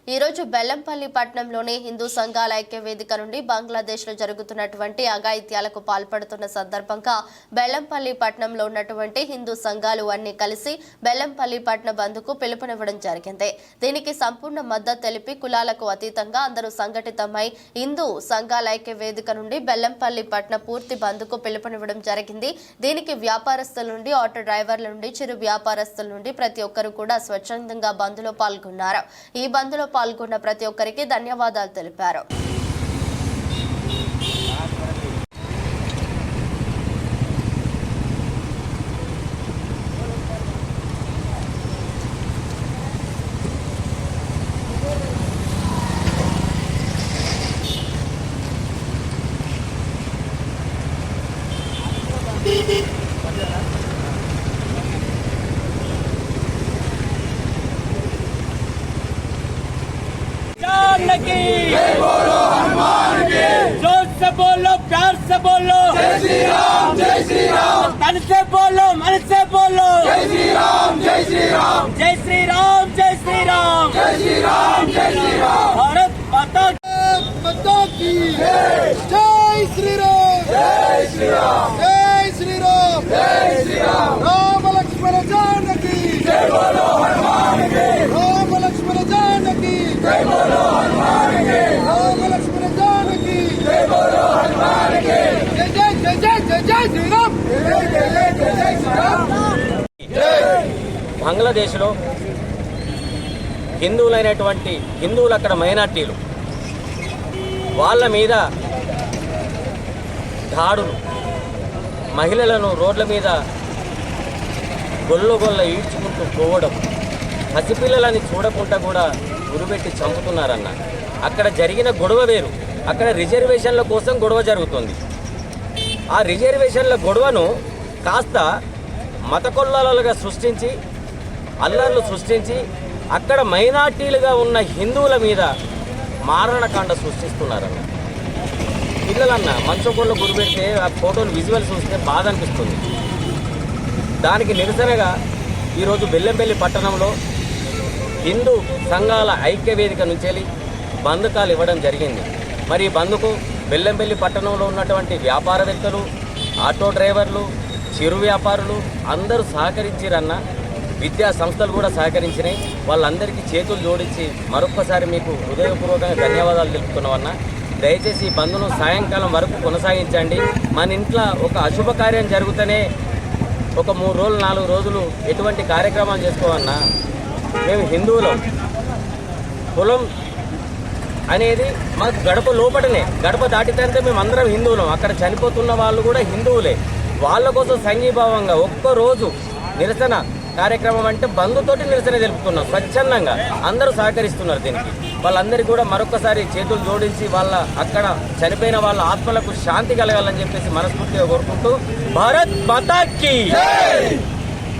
ఈ రోజు బెల్లంపల్లి పట్టణంలోని హిందూ సంఘాల ఐక్య వేదిక నుండి బంగ్లాదేశ్లో జరుగుతున్నటువంటి అఘాయిత్యాలకు పాల్పడుతున్న సందర్భంగా బెల్లంపల్లి పట్టణంలో ఉన్నటువంటి హిందూ సంఘాలు అన్ని కలిసి బెల్లంపల్లి పట్టణ బంద్కు పిలుపునివ్వడం జరిగింది. దీనికి సంపూర్ణ మద్దతు తెలిపి కులాలకు అతీతంగా అందరూ సంఘటితమై హిందూ సంఘాల ఐక్య వేదిక నుండి బెల్లంపల్లి పట్టణ పూర్తి బంద్కు పిలుపునివ్వడం జరిగింది. దీనికి వ్యాపారస్తుల నుండి, ఆటో డ్రైవర్ల నుండి, చిరు వ్యాపారస్తుల నుండి ప్రతి ఒక్కరు కూడా స్వచ్ఛందంగా బంద్లో పాల్గొన్నారు. ఈ బంద్లో పాల్గొన్న ప్రతి ఒక్కరికి ధన్యవాదాలు తెలిపారు. जय बोलो हनुमान की, जोर से बोलो, प्यार से बोलो, जय श्री राम, जय श्री राम, तन से बोलो, मन से बोलो, जय श्री राम, जय श्री राम, जय श्री राम, जय श्री राम, जय श्री राम, जय श्री राम, भारत माता की जय, जय श्री राम, जय श्री राम, जय श्री राम, जय श्री राम, राम लक्ष्मण जानकी, जय बोलो हनुमान की, राम लक्ष्मण जानकी, जय बोलो हनुमान की, राम लक्ष्मण जानकी, जय बोलो हनुमान की, जय जय जय जय जय जय श्री राम, जय जय जय जय जय श्री राम. బంగ్లాదేశ్లో హిందువులైనటువంటి హిందువులు అక్కడ మైనార్టీలు వాళ్ళ మీద దాడులు, మహిళలను రోడ్ల మీద గొల్ల ఈడ్చుకుంటూ పోవడం, పసిపిల్లలని చూడకుండా కూడా ఉరిపెట్టి చంపుతున్నారన్న. అక్కడ జరిగిన గొడవ వేరు, అక్కడ రిజర్వేషన్ల కోసం గొడవ జరుగుతుంది. ఆ రిజర్వేషన్ల గొడవను కాస్త మత కొల్లాలుగా సృష్టించి, అల్లర్లు సృష్టించి, అక్కడ మైనార్టీలుగా ఉన్న హిందువుల మీద మారణకాండ సృష్టిస్తున్నారన్న. పిల్లలన్న మంచకొండలో గురిపెడితే ఆ ఫోటోలు విజువల్స్ చూస్తే బాధ అనిపిస్తుంది. దానికి నిరసనగా ఈరోజు బెల్లంపల్లి పట్టణంలో హిందూ సంఘాల ఐక్య వేదిక నుంచి బంద్ కాల్ ఇవ్వడం జరిగింది. మరి ఈ బంద్కు బెల్లంపల్లి పట్టణంలో ఉన్నటువంటి వ్యాపారవేత్తలు, ఆటో డ్రైవర్లు, చిరు వ్యాపారులు అందరూ సహకరించారన్న. విద్యా సంస్థలు కూడా సహకరించినాయి. వాళ్ళందరికీ చేతులు జోడించి మరొక్కసారి మీకు హృదయపూర్వకంగా ధన్యవాదాలు తెలుపుతున్నామన్న. దయచేసి ఈ బంద్ను సాయంకాలం వరకు కొనసాగించండి. మన ఇంట్లో ఒక అశుభ కార్యం జరుగుతూనే ఒక 3 రోజులు 4 రోజులు ఎటువంటి కార్యక్రమాలు చేసుకోవన్నా. మేము హిందువులం, కులం అనేది మాకు గడప లోపటనే, గడప దాటితే మేము అందరం హిందువులం. అక్కడ చనిపోతున్న వాళ్ళు కూడా హిందువులే. వాళ్ళ కోసం సంఘీభావంగా ఒక్కరోజు నిరసన కార్యక్రమం అంటే బంధుతోటి నిరసన తెలుపుతున్నాం. స్వచ్ఛందంగా అందరూ సహకరిస్తున్నారు దీనికి. వాళ్ళందరికీ కూడా మరొకసారి చేతులు జోడించి వాళ్ళ అక్కడ చనిపోయిన వాళ్ళ ఆత్మలకు శాంతి కలగాలని చెప్పేసి మనస్ఫూర్తిగా కోరుకుంటూ భారత్ మాతా కీ జై.